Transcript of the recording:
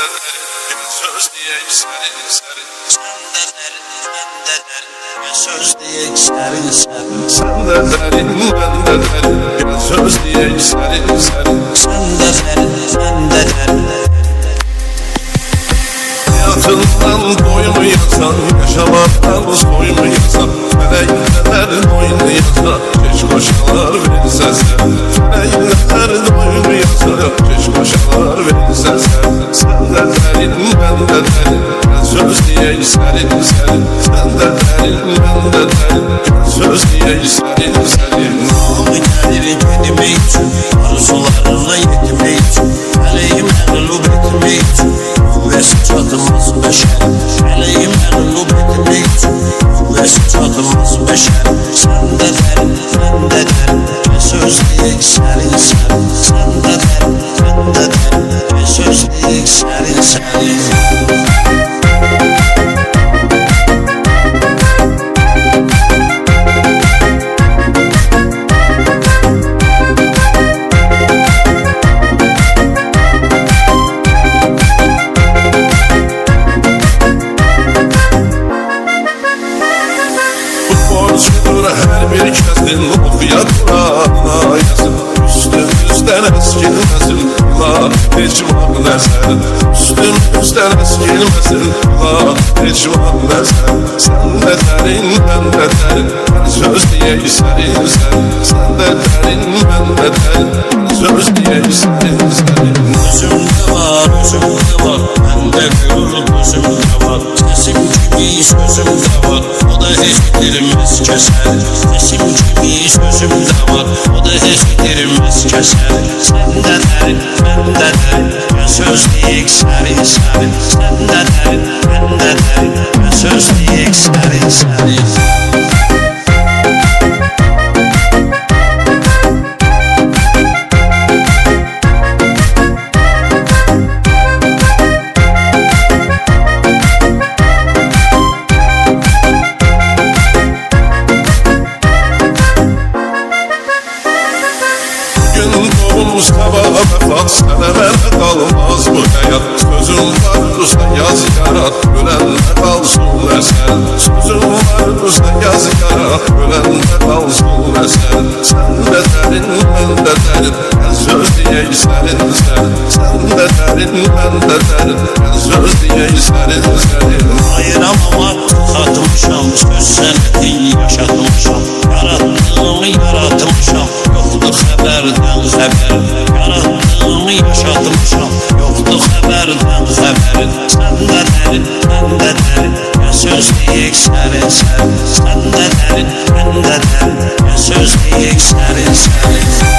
de derin söz diyek serin serin. Sen de derin, ben de derin, gel söz diyek serin serin. Sen de derin, ben de derin, gel söz diyek serin serin. Sen de derin, ben de derin. Hayatından boyumu yazan, yaşamaktan soyumu yazan, Feleğinler boynu yazan, keş koşalar verirse sen. Feleğinler boynu yazan, keş koşalar verirse sen. Sen de derin, ben de derin, gel söz diyek serin serin. Sen de derin, ben de derin, gel söz diyek serin serin. Ağlı gelir gedime için, arzularına yetime için, Feleğim mağlup etme için, kuvvesi çatımız beşerim. Feleğim mağlup etme için, kuvvesi çatımız beşerim. Sen de derin, ben de derin, gel söz diyek serin serin. Sen de derin, ben de derin, gel söz diyek serin serin. Her bir kezdin okuya Kur'an'a yazın. Üstümüzden eskilmesin la hiç vaklersen. Üstümüzden eskilmesin la hiç vaklersen. Sen de derin, ben de derin, her söz diye serin serin. Sen de derin, ben de derin, her söz diye serin serin. Gözümde var, bende gül gözümde var. Sesim gibi sözümde var, o da hiç bitirmez keser. Sesim gibi sözümde var, o da hiç bitirmez keser. Sen de derin, ben de derin, gel söz diyek serin serin. Sen de derin, ben de derin, gel söz diyek serin serin. Mustafa vefat senemene kalmaz bu hayat. Sözüm varsa yaz yarat, ölende kalsın eser. Sözüm varsa yaz yarat, ölende kalsın eser. Sen de derin, ben de derin, gel söz diyek serin serin. Sen de derin, ben de derin, gel söz diyek serin serin. Ayıramamak tatmışam, söz senetin yaşatmışam. Yarattığımı yaratmışam, yoktu haberden haber. Yarattığımı yaşatmışam, yoktu haberden haber. Sen de derin, ben de derin, gel söz diyek serin serin. Sen de derin, ben de derin, gel söz diyek serin serin.